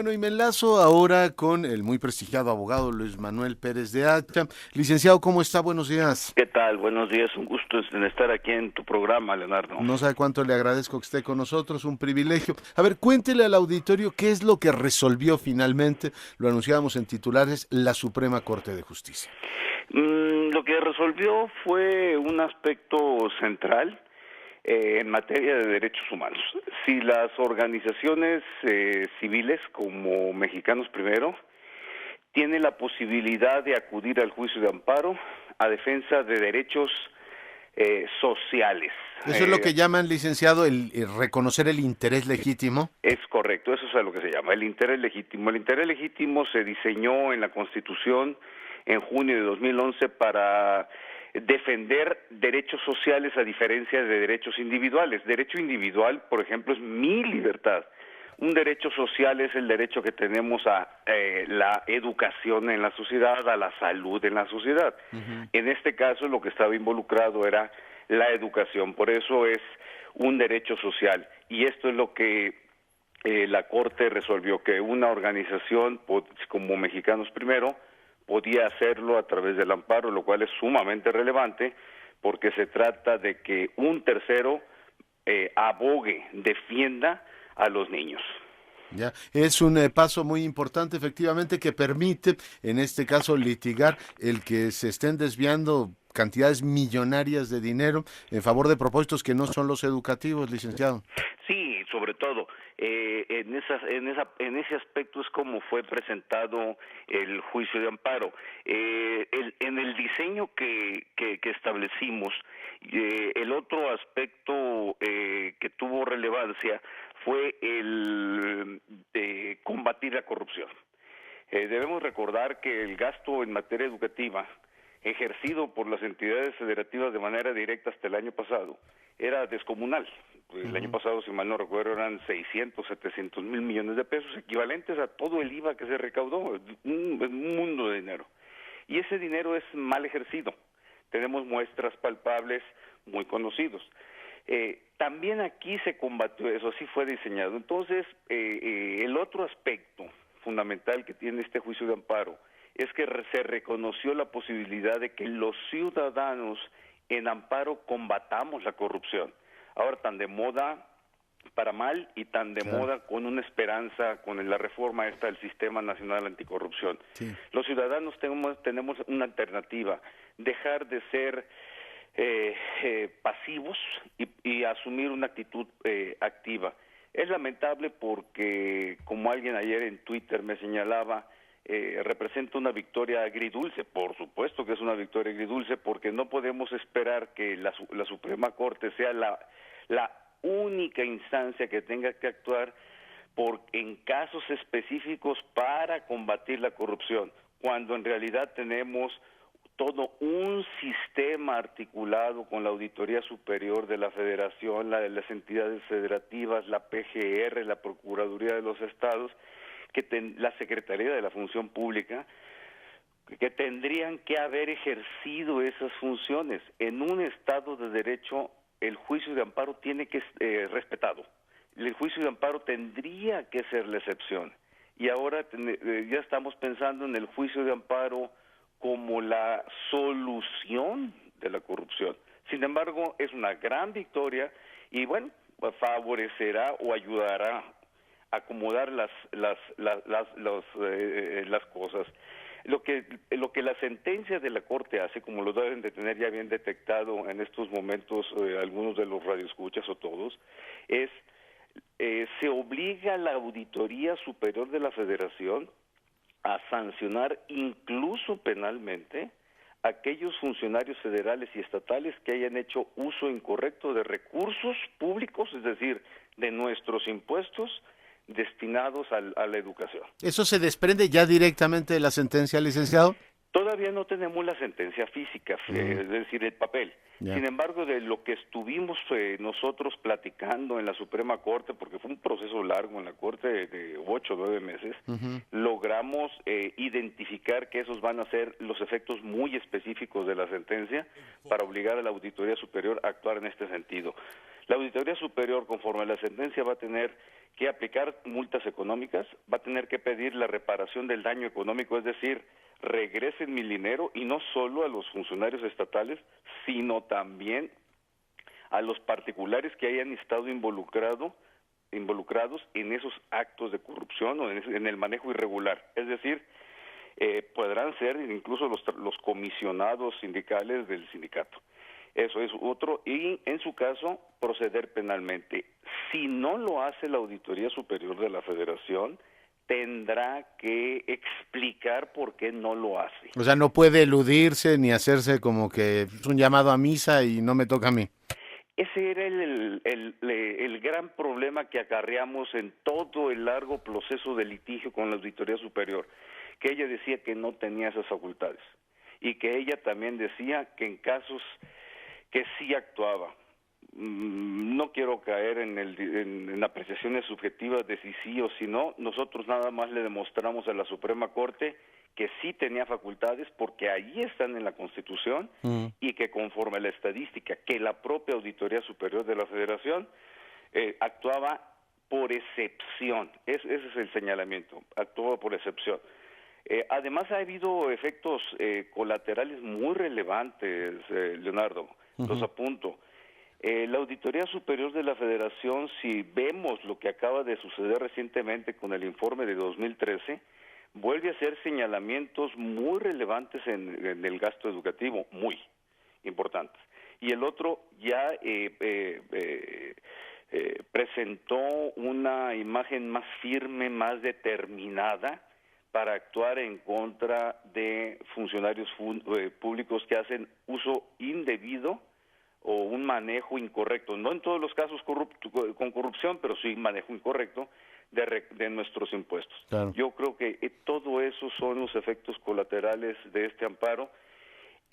Bueno, y me enlazo ahora con el muy prestigiado abogado Luis Manuel Pérez de Ata. Licenciado, ¿cómo está? Buenos días. ¿Qué tal? Buenos días, un gusto en estar aquí en tu programa, Leonardo. No sabe cuánto le agradezco que esté con nosotros, un privilegio. A ver, cuéntele al auditorio qué es lo que resolvió finalmente, lo anunciábamos en titulares, la Suprema Corte de Justicia. Lo que resolvió fue un aspecto central en materia de derechos humanos. Si las organizaciones civiles como Mexicanos Primero tienen la posibilidad de acudir al juicio de amparo a defensa de derechos sociales. Eso es lo que llaman, licenciado, el reconocer el interés legítimo. Es correcto, eso es a lo que se llama el interés legítimo. El interés legítimo se diseñó en la Constitución en junio de 2011 para defender derechos sociales a diferencia de derechos individuales. Derecho individual, por ejemplo, es mi libertad. Un derecho social es el derecho que tenemos a la educación en la sociedad, a la salud en la sociedad. En este caso, lo que estaba involucrado era la educación, por eso es un derecho social. Y esto es lo que la Corte resolvió, que una organización como Mexicanos Primero podía hacerlo a través del amparo, lo cual es sumamente relevante, porque se trata de que un tercero abogue, defienda a los niños. Ya, es un paso muy importante, efectivamente, que permite, en este caso, litigar el que se estén desviando cantidades millonarias de dinero en favor de propósitos que no son los educativos, licenciado. Sí, sobre todo en ese aspecto es como fue presentado el juicio de amparo. En el diseño que establecimos, el otro aspecto que tuvo relevancia fue el de combatir la corrupción. Debemos recordar que el gasto en materia educativa ejercido por las entidades federativas de manera directa hasta el año pasado era descomunal. El año pasado, si mal no recuerdo, eran 600, 700 mil millones de pesos, equivalentes a todo el IVA que se recaudó, un mundo de dinero. Y ese dinero es mal ejercido. Tenemos muestras palpables muy conocidos. También aquí se combatió eso, así fue diseñado. Entonces, el otro aspecto fundamental que tiene este juicio de amparo es que se reconoció la posibilidad de que los ciudadanos en amparo combatamos la corrupción. Ahora tan de moda para mal y tan de moda con una esperanza con la reforma esta del Sistema Nacional Anticorrupción. Sí. Los ciudadanos tenemos una alternativa, dejar de ser pasivos y asumir una actitud activa. Es lamentable porque, como alguien ayer en Twitter me señalaba, representa una victoria agridulce. Por supuesto que es una victoria agridulce, porque no podemos esperar que la Suprema Corte sea la única instancia que tenga que actuar en casos específicos para combatir la corrupción, cuando en realidad tenemos todo un sistema articulado con la Auditoría Superior de la Federación, las entidades federativas, la PGR, la Procuraduría de los Estados, la Secretaría de la Función Pública, que tendrían que haber ejercido esas funciones. En un Estado de Derecho, el juicio de amparo tiene que ser respetado. El juicio de amparo tendría que ser la excepción. Y ahora ya estamos pensando en el juicio de amparo como la solución de la corrupción. Sin embargo, es una gran victoria y, bueno, favorecerá o ayudará a acomodar las cosas. Lo que la sentencia de la Corte hace, como lo deben de tener ya bien detectado en estos momentos algunos de los radioescuchas o todos, es se obliga a la Auditoría Superior de la Federación a sancionar incluso penalmente a aquellos funcionarios federales y estatales que hayan hecho uso incorrecto de recursos públicos, es decir, de nuestros impuestos destinados a la educación. ¿Eso se desprende ya directamente de la sentencia, licenciado? Todavía no tenemos la sentencia física, es decir, el papel. Sin embargo, de lo que estuvimos nosotros platicando en la Suprema Corte, porque fue un proceso largo en la Corte de 8 o 9 meses, logramos identificar que esos van a ser los efectos muy específicos de la sentencia para obligar a la Auditoría Superior a actuar en este sentido. La Auditoría Superior, conforme a la sentencia, va a tener que aplicar multas económicas, va a tener que pedir la reparación del daño económico, es decir, regresen mi dinero, y no solo a los funcionarios estatales, sino también a los particulares que hayan estado involucrados en esos actos de corrupción o en el manejo irregular. Es decir, podrán ser incluso los comisionados sindicales del sindicato. Eso es otro, y en su caso proceder penalmente. Si no lo hace la Auditoría Superior de la Federación, tendrá que explicar por qué no lo hace. O sea, no puede eludirse ni hacerse como que es un llamado a misa y no me toca a mí. Ese era el gran problema que acarreamos en todo el largo proceso de litigio con la Auditoría Superior, que ella decía que no tenía esas facultades, y que ella también decía que en casos que sí actuaba. No quiero caer en apreciaciones subjetivas de si sí o si no. Nosotros nada más le demostramos a la Suprema Corte que sí tenía facultades, porque ahí están en la Constitución, y que conforme a la estadística que la propia Auditoría Superior de la Federación actuaba por excepción. Ese es el señalamiento, actuaba por excepción. Además ha habido efectos colaterales muy relevantes, Leonardo, los apunto. La Auditoría Superior de la Federación, si vemos lo que acaba de suceder recientemente con el informe de 2013, vuelve a hacer señalamientos muy relevantes en el gasto educativo, muy importantes. Y el otro ya presentó una imagen más firme, más determinada, para actuar en contra de funcionarios públicos que hacen uso indebido o un manejo incorrecto, no en todos los casos con corrupción, pero sí manejo incorrecto de nuestros impuestos. Claro. Yo creo que todo eso son los efectos colaterales de este amparo.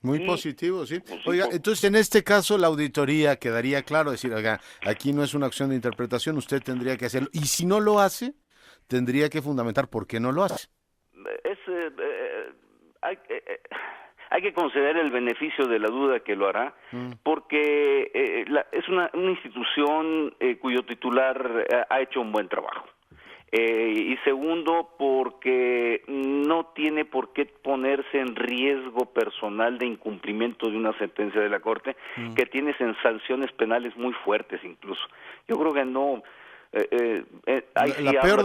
Muy positivo, sí. Oiga, entonces en este caso la auditoría quedaría claro, decir, oiga, aquí no es una acción de interpretación, usted tendría que hacerlo, y si no lo hace, tendría que fundamentar por qué no lo hace. Hay que conceder el beneficio de la duda que lo hará, porque es una institución cuyo titular ha hecho un buen trabajo. Y segundo, porque no tiene por qué ponerse en riesgo personal de incumplimiento de una sentencia de la Corte, que tiene sanciones penales muy fuertes incluso. Yo creo que no... la peor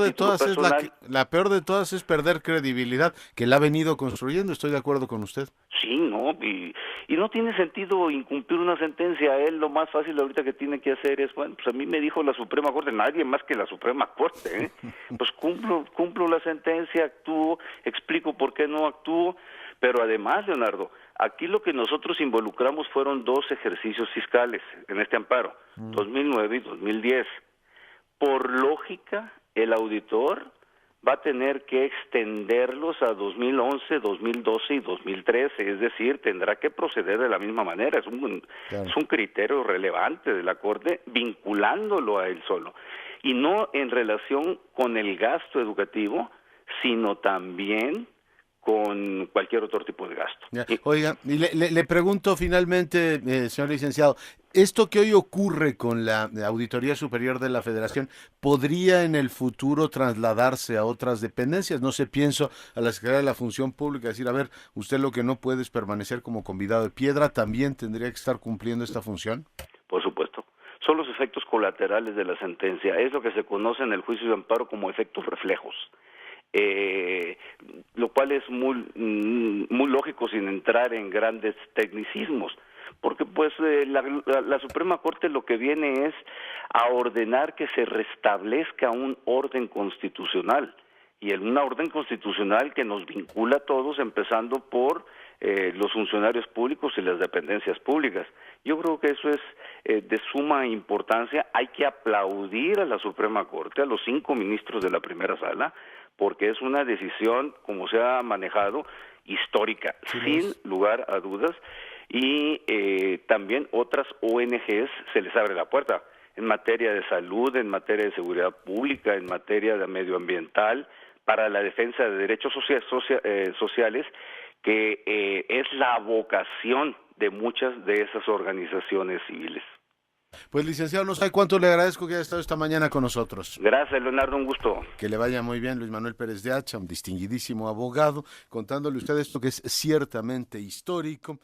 de todas es perder credibilidad, que la ha venido construyendo. Estoy de acuerdo con usted. Sí, no, y no tiene sentido incumplir una sentencia. Él lo más fácil ahorita que tiene que hacer es, bueno, pues a mí me dijo la Suprema Corte, nadie más que la Suprema Corte, ¿eh? Pues cumplo la sentencia, actúo, explico por qué no actúo, pero además, Leonardo, aquí lo que nosotros involucramos fueron 2 ejercicios fiscales en este amparo, 2009 y 2010. Por lógica, el auditor va a tener que extenderlos a 2011, 2012 y 2013, es decir, tendrá que proceder de la misma manera. Es un criterio relevante de la Corte, vinculándolo a él solo, y no en relación con el gasto educativo, sino también con cualquier otro tipo de gasto. Oiga, y le pregunto finalmente, señor licenciado, ¿esto que hoy ocurre con la Auditoría Superior de la Federación podría en el futuro trasladarse a otras dependencias? No sé, pienso a la Secretaría de la Función Pública, decir, a ver, usted lo que no puede es permanecer como convidado de piedra, ¿también tendría que estar cumpliendo esta función? Por supuesto. Son los efectos colaterales de la sentencia. Es lo que se conoce en el juicio de amparo como efectos reflejos. Lo cual es muy lógico sin entrar en grandes tecnicismos, porque pues la Suprema Corte lo que viene es a ordenar que se restablezca un orden constitucional, y en una orden constitucional que nos vincula a todos, empezando por los funcionarios públicos y las dependencias públicas. Yo creo que eso es de suma importancia. Hay que aplaudir a la Suprema Corte, a los 5 ministros de la primera sala, porque es una decisión, como se ha manejado, histórica, sin lugar a dudas, y también otras ONGs se les abre la puerta en materia de salud, en materia de seguridad pública, en materia de medioambiental, para la defensa de derechos sociales, que es la vocación de muchas de esas organizaciones civiles. Pues licenciado, no sabe cuánto le agradezco que haya estado esta mañana con nosotros. Gracias, Leonardo, un gusto. Que le vaya muy bien, Luis Manuel Pérez de Hacha, un distinguidísimo abogado, contándole a usted esto que es ciertamente histórico.